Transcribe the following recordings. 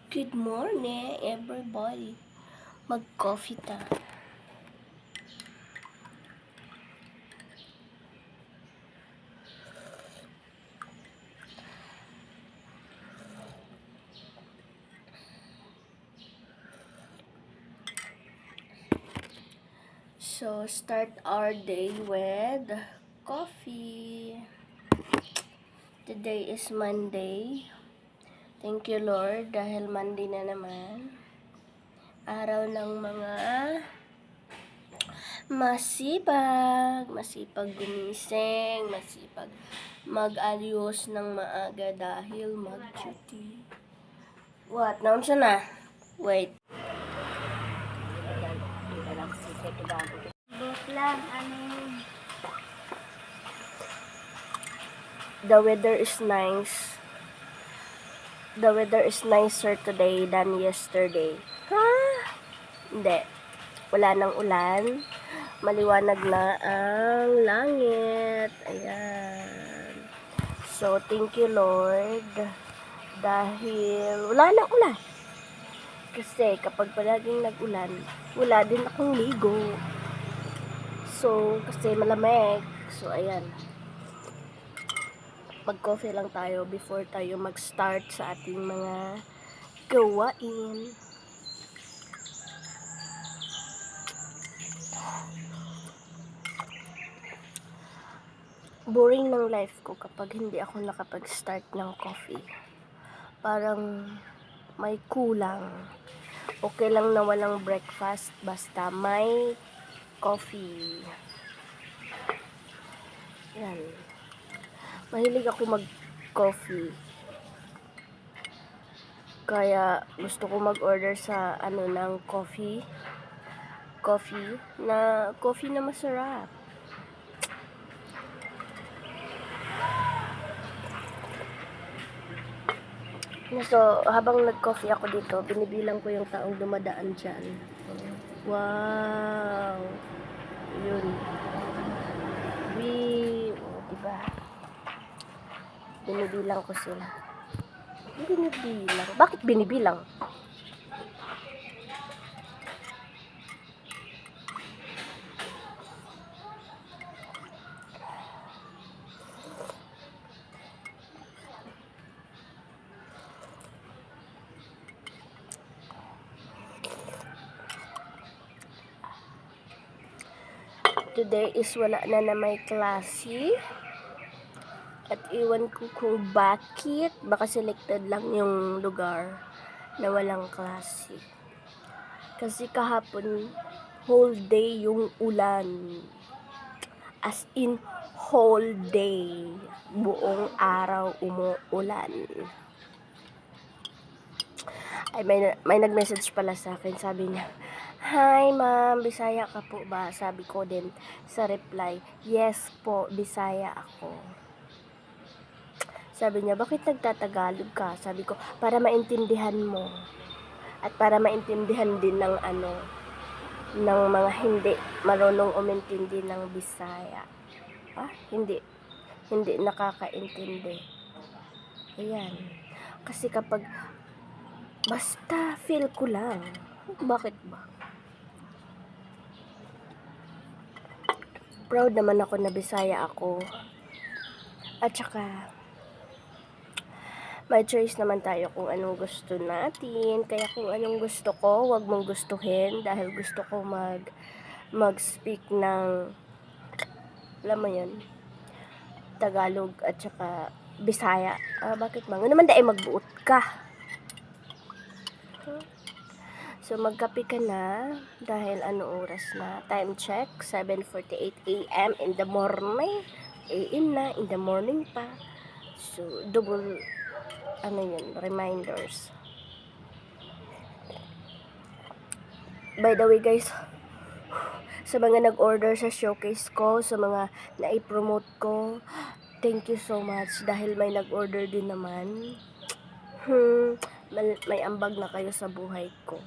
Good morning, everybody. Mag-coffee tayo. So, start our day with coffee. Today is Monday. Thank you, Lord, dahil Monday na naman. Araw ng mga masipag gumising, masipag mag-ayos ng maaga dahil mag-duty. What? Naon siya na? Wait. The weather is nice. The weather is nicer today than yesterday. Ha? Hindi. Wala nang ulan. Maliwanag na ang langit. Ayan. So, thank you, Lord. Dahil wala nang ulan. Kasi kapag palaging nag-ulan, wala din akong ligo. So, kasi malamig. So, ayan. Mag-coffee lang tayo before tayo mag-start sa ating mga gawain. Boring ng life ko kapag hindi ako nakapag-start ng coffee. Parang may kulang. Okay lang na walang breakfast basta may coffee. Yan. Mahilig ako mag-coffee. Kaya gusto ko mag-order sa ng coffee na masarap. So, habang nag-coffee ako dito, binibilang ko yung taong dumadaan dyan. Wow! Yun. Diba? Binibilang ko sila. Binibilang? Bakit binibilang? Today is wala na may klase. At iwan ko kung bakit. Baka selected lang yung lugar na walang klase. Kasi kahapon, whole day yung ulan. As in, whole day. Buong araw umuulan. Ay, may nag-message pala sa akin. Sabi niya, "Hi ma'am, Bisaya ka po ba?" Sabi ko din sa reply, "Yes po, Bisaya ako." Sabi niya, "Bakit nagtatagalog ka?" Sabi ko, "Para maintindihan mo." At para maintindihan din ng mga hindi marunong umintindi ng Bisaya. Hindi nakakaintindi. Ayan. Kasi kapag basta feel ko lang. Bakit ba? Proud naman ako na Bisaya ako. At saka may choice naman tayo kung anong gusto natin. Kaya kung anong gusto ko, wag mong gustuhin. Dahil gusto ko mag-speak ng, alam mo yun, Tagalog at saka Bisaya. Bakit ba? Nga naman dahil magbuot ka. So, magkape ka na. Dahil oras na? Time check, 7:48 a.m. in the morning. AM na, in the morning pa. So, double reminders. By the way guys, sa mga nag-order sa showcase ko, sa mga na-promote ko, thank you so much dahil may nag-order din naman. May ambag na kayo sa buhay ko.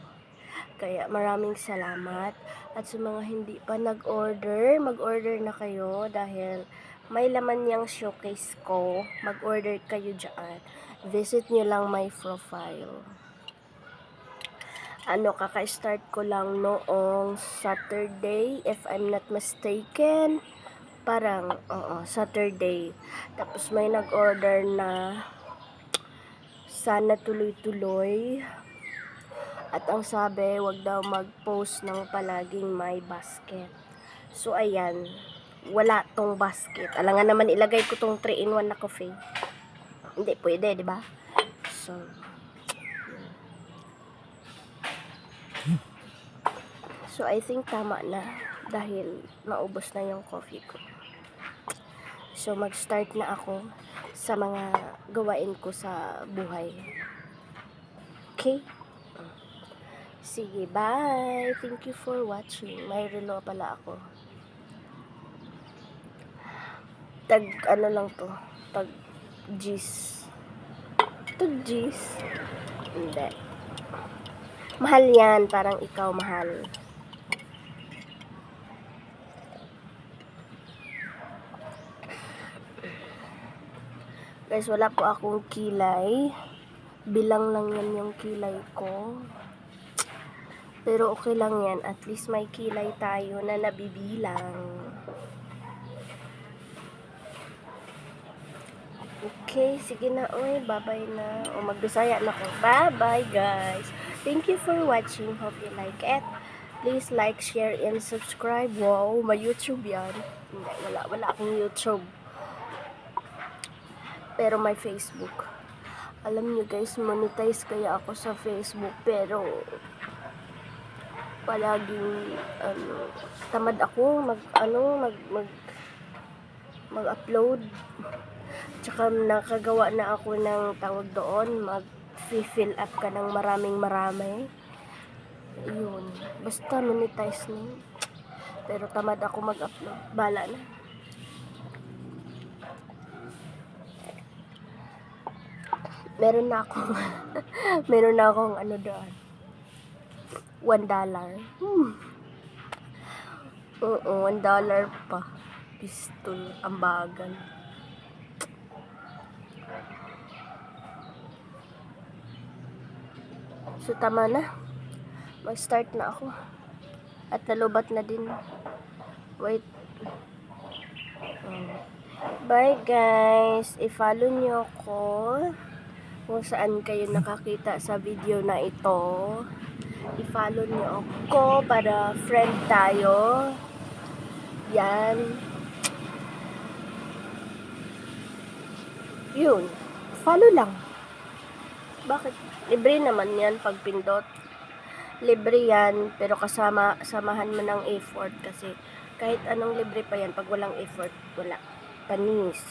Kaya maraming salamat. At sa mga hindi pa nag-order, mag-order na kayo dahil may laman niyang showcase ko. Mag-order kayo dyan. Visit nyo lang my profile. Kaka-start ko lang noong Saturday, if I'm not mistaken. Parang, Saturday. Tapos may nag-order na sana tuloy-tuloy. At ang sabi, wag daw mag-post ng palaging may basket. So, ayan. Wala tong basket. Alangan naman ilagay ko tong 3-in-1 na coffee. Hindi pwede, di ba? So, I think tama na. Dahil naubos na yung coffee ko. So, mag-start na ako sa mga gawain ko sa buhay. Okay? Sige, bye! Thank you for watching. May relo pala ako. Lang to? Tag G's. Tag G's? Hindi. Mahal yan. Parang ikaw mahal. Guys, wala po akong kilay. Bilang lang yan yung kilay ko. Pero okay lang yan. At least may kilay tayo na nabibilang. Okay, sige na. Oy, bye-bye na. O, magbisaya na ko. Bye-bye, guys. Thank you for watching. Hope you like it. Please like, share, and subscribe. Wow, may YouTube yan. Hindi, wala akong YouTube. Pero may Facebook. Alam niyo guys, monetize kaya ako sa Facebook, pero palaging tamad ako mag-upload. Tsaka nakagawa na ako ng tawag doon, mag-fill up ka ng marami. Yun, basta monetize na. Pero tamad ako mag-upload. Bala na. Meron na akong doon. $1. Oo, $1 pa. Pistol, ang bagal. So, tama na. Mag-start na ako. At nalubat na din. Wait. Bye guys. I-follow nyo ako kung saan kayo nakakita sa video na ito. I-follow nyo ako para friend tayo. Yan. Yun. Follow lang. Bakit? Libre naman yan pag pindot. Libre yan, pero samahan mo ng effort kasi kahit anong libre pa yan, pag walang effort, wala. Panis.